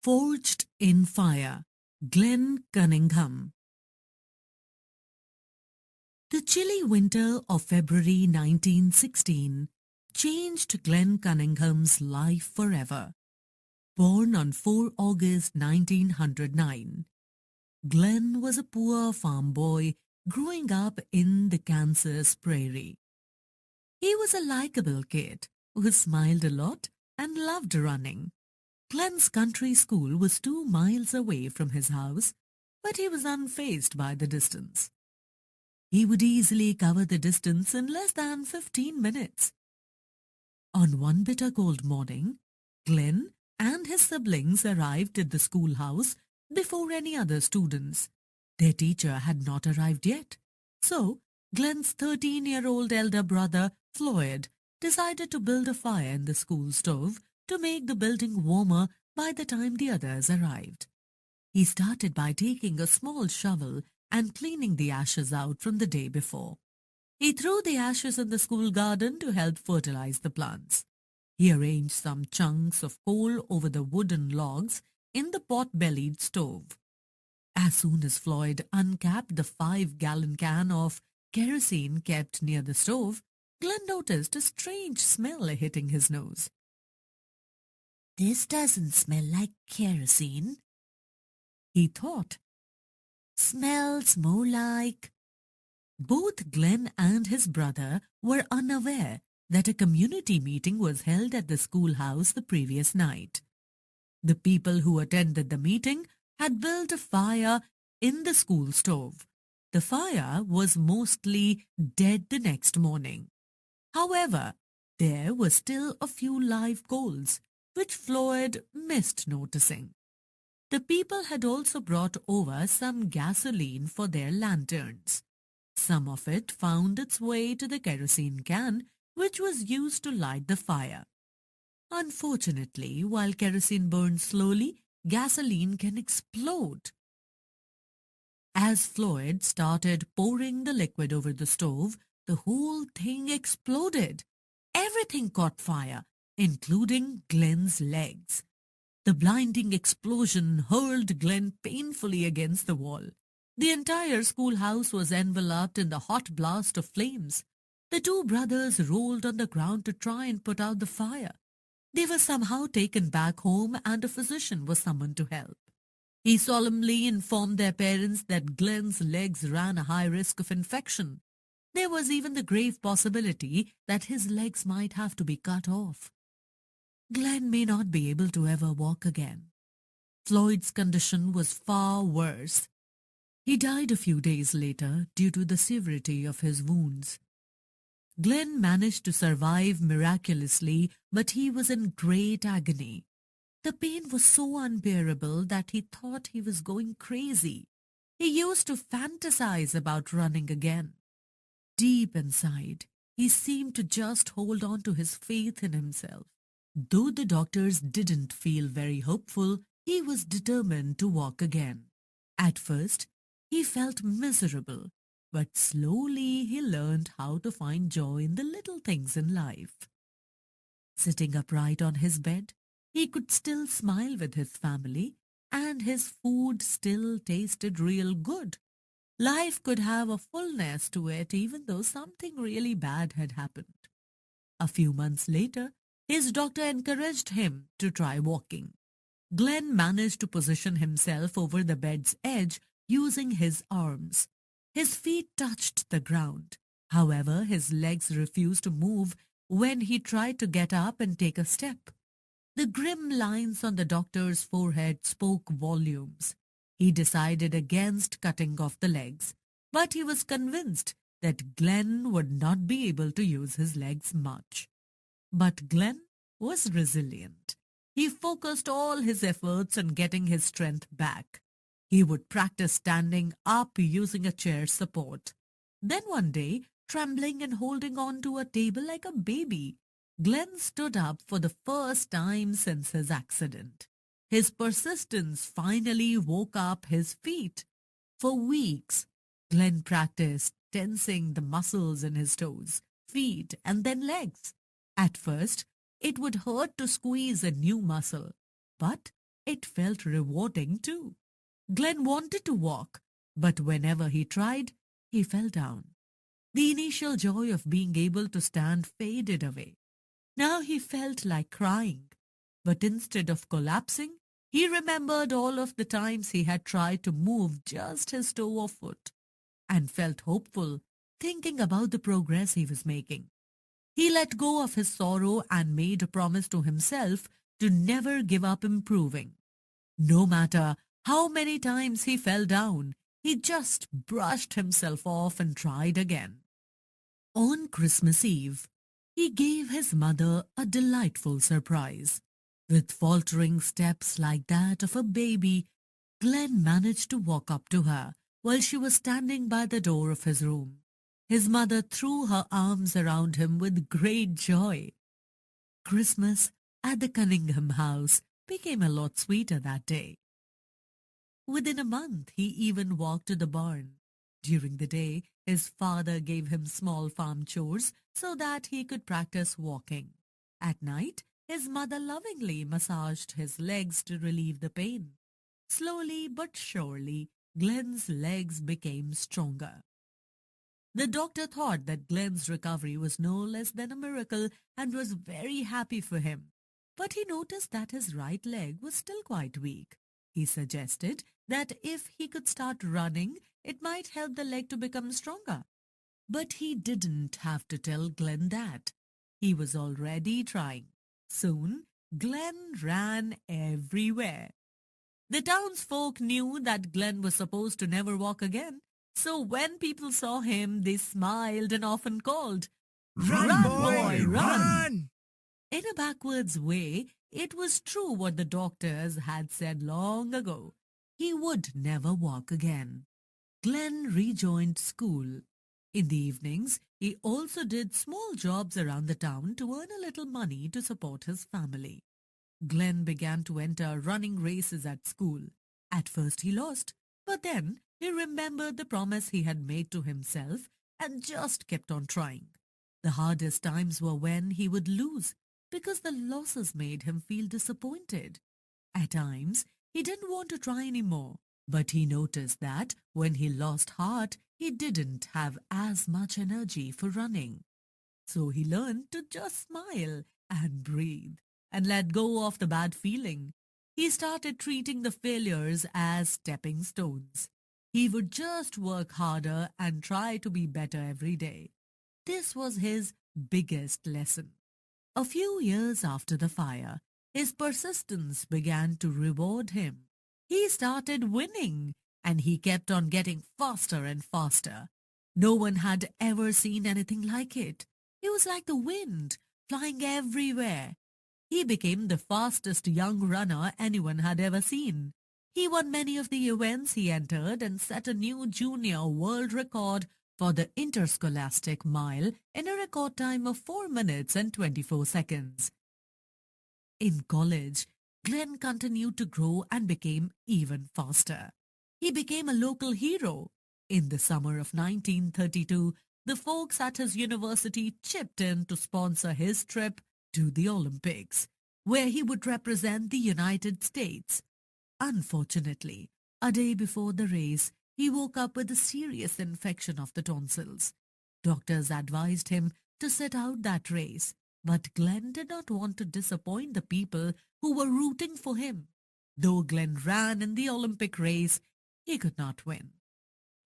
Forged in Fire, Glen Cunningham. The chilly winter of February 1916 changed Glen Cunningham's life forever. Born on 4 August 1909, Glen was a poor farm boy growing up in the Kansas prairie. He was a likable kid who smiled a lot and loved running. Glen's country school was 2 miles away from his house, but he was unfazed by the distance. He would easily cover the distance in less than 15 minutes. On one bitter cold morning, Glen and his siblings arrived at the schoolhouse before any other students. Their teacher had not arrived yet, so Glen's 13-year-old elder brother, Floyd, decided to build a fire in the school stove to make the building warmer by the time the others arrived. He started by taking a small shovel and cleaning the ashes out from the day before. He threw the ashes in the school garden to help fertilize the plants. He arranged some chunks of coal over the wooden logs in the pot-bellied stove. As soon as Floyd uncapped the 5-gallon can of kerosene kept near the stove, Glen noticed a strange smell hitting his nose. "This doesn't smell like kerosene," he thought. "Smells more like—" Both Glen and his brother were unaware that a community meeting was held at the schoolhouse the previous night. The people who attended the meeting had built a fire in the school stove. The fire was mostly dead the next morning. However, there were still a few live coals, which Floyd missed noticing. The people had also brought over some gasoline for their lanterns. Some of it found its way to the kerosene can, which was used to light the fire. Unfortunately, while kerosene burns slowly, gasoline can explode. As Floyd started pouring the liquid over the stove, the whole thing exploded. Everything caught fire, including Glen's legs. The blinding explosion hurled Glen painfully against the wall. The entire schoolhouse was enveloped in the hot blast of flames. The two brothers rolled on the ground to try and put out the fire. They were somehow taken back home and a physician was summoned to help. He solemnly informed their parents that Glen's legs ran a high risk of infection. There was even the grave possibility that his legs might have to be cut off. Glen may not be able to ever walk again. Floyd's condition was far worse. He died a few days later due to the severity of his wounds. Glen managed to survive miraculously, but he was in great agony. The pain was so unbearable that he thought he was going crazy. He used to fantasize about running again. Deep inside, he seemed to just hold on to his faith in himself. Though the doctors didn't feel very hopeful, he was determined to walk again. At first, he felt miserable, but slowly he learned how to find joy in the little things in life. Sitting upright on his bed, he could still smile with his family, and his food still tasted real good. Life could have a fullness to it even though something really bad had happened. A few months later, his doctor encouraged him to try walking. Glen managed to position himself over the bed's edge using his arms. His feet touched the ground. However, his legs refused to move when he tried to get up and take a step. The grim lines on the doctor's forehead spoke volumes. He decided against cutting off the legs, but he was convinced that Glen would not be able to use his legs much. But Glen was resilient. He focused all his efforts on getting his strength back. He would practice standing up using a chair support. Then one day, trembling and holding on to a table like a baby, Glen stood up for the first time since his accident. His persistence finally woke up his feet. For weeks, Glen practiced tensing the muscles in his toes, feet, and then legs. At first, it would hurt to squeeze a new muscle, but It felt rewarding too. Glenn wanted to walk, but whenever he tried, he fell down. The initial joy of being able to stand faded away. Now he felt like crying, but instead of collapsing, he remembered all of the times he had tried to move just his toe or foot and felt hopeful, thinking about the progress he was making. He let go of his sorrow and made a promise to himself to never give up improving. No matter how many times he fell down, he just brushed himself off and tried again. On Christmas Eve, he gave his mother a delightful surprise. With faltering steps like that of a baby, Glenn managed to walk up to her while she was standing by the door of his room. His mother threw her arms around him with great joy. Christmas at the Cunningham house became a lot sweeter that day. Within a month, he even walked to the barn. During the day, his father gave him small farm chores so that he could practice walking. At night, his mother lovingly massaged his legs to relieve the pain. Slowly but surely, Glenn's legs became stronger. The doctor thought that Glenn's recovery was no less than a miracle and was very happy for him. But he noticed that his right leg was still quite weak. He suggested that if he could start running, it might help the leg to become stronger. But he didn't have to tell Glenn that. He was already trying. Soon, Glenn ran everywhere. The townsfolk knew that Glenn was supposed to never walk again, so when people saw him, they smiled and often called, "Run, boy, run!" In a backwards way, it was true what the doctors had said long ago. He would never walk again. Glenn rejoined school. In the evenings, he also did small jobs around the town to earn a little money to support his family. Glenn began to enter running races at school. At first he lost, but then he remembered the promise he had made to himself and just kept on trying. The hardest times were when he would lose, because the losses made him feel disappointed. At times, he didn't want to try anymore, but he noticed that when he lost heart, he didn't have as much energy for running. So he learned to just smile and breathe and let go of the bad feeling. He started treating the failures as stepping stones. He would just work harder and try to be better every day. This was his biggest lesson. A few years after the fire, his persistence began to reward him. He started winning, and he kept on getting faster and faster. No one had ever seen anything like it. He was like the wind, flying everywhere. He became the fastest young runner anyone had ever seen. He won many of the events he entered and set a new junior world record for the interscholastic mile in a record time of 4 minutes and 24 seconds. In college, Glenn continued to grow and became even faster. He became a local hero. In the summer of 1932, the folks at his university chipped in to sponsor his trip to the Olympics, where he would represent the United States. Unfortunately, a day before the race, he woke up with a serious infection of the tonsils. Doctors advised him to sit out that race, but Glenn did not want to disappoint the people who were rooting for him. Though Glenn ran in the Olympic race, he could not win.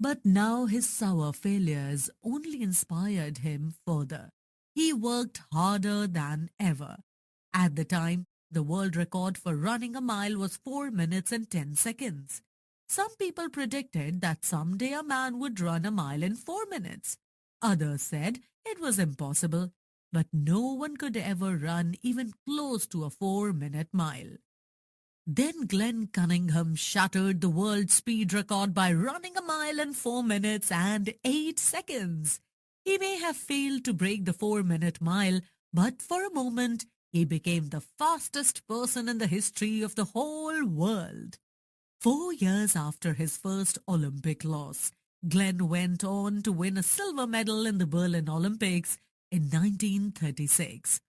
But now his sour failures only inspired him further. He worked harder than ever. At the time, the world record for running a mile was 4 minutes and 10 seconds. Some people predicted that someday a man would run a mile in 4 minutes. Others said it was impossible, but no one could ever run even close to a 4-minute mile. Then Glenn Cunningham shattered the world speed record by running a mile in 4 minutes and 8 seconds. He may have failed to break the 4-minute mile, but for a moment, he became the fastest person in the history of the whole world. 4 years after his first Olympic loss, Glenn went on to win a silver medal in the Berlin Olympics in 1936.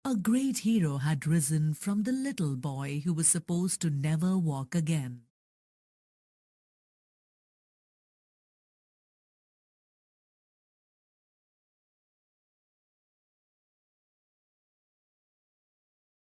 A great hero had risen from the little boy who was supposed to never walk again.